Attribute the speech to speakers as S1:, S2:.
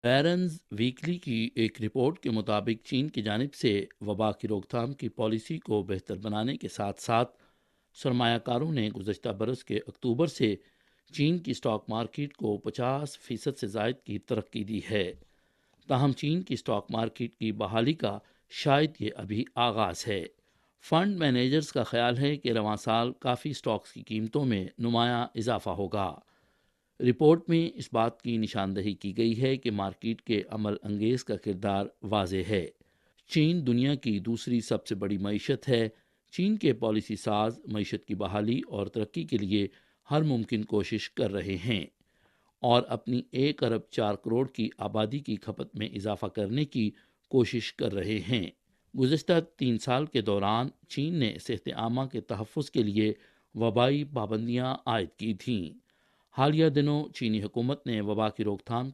S1: بیرنز weekly کی ایک report کے مطابق چین کی جانب سے وبا کی روک تھام کی پالیسی کو بہتر بنانے کے ساتھ ساتھ سرمایہ کاروں نے گزشتہ برس کے اکتوبر سے چین کی اسٹاک مارکیٹ کو 50% سے زائد کی ترقی دی ہے۔ تاہم چین کی اسٹاک مارکیٹ کی بحالی کا شاید یہ ابھی آغاز ہے۔ فنڈ مینیجرز کا خیال ہے کہ رواں سال کافی اسٹاکس کی قیمتوں میں نمایاں اضافہ ہوگا۔ رپورٹ میں اس بات کی نشاندہی کی گئی ہے کہ مارکیٹ کے عمل انگیز کا کردار واضح ہے۔ چین دنیا کی دوسری سب سے بڑی معیشت ہے۔ چین کے پالیسی ساز معیشت کی بحالی اور ترقی کے لیے ہر ممکن کوشش کر رہے ہیں اور اپنی 1 ارب 4 کروڑ کی آبادی کی کھپت میں اضافہ کرنے کی کوشش کر رہے ہیں۔ گزشتہ 3 سال کے دوران چین نے صحت عامہ کے تحفظ کے لیے وبائی پابندیاں عائد کی تھیں۔ حالیہ دنوں چینی حکومت نے وبا کی روک تھام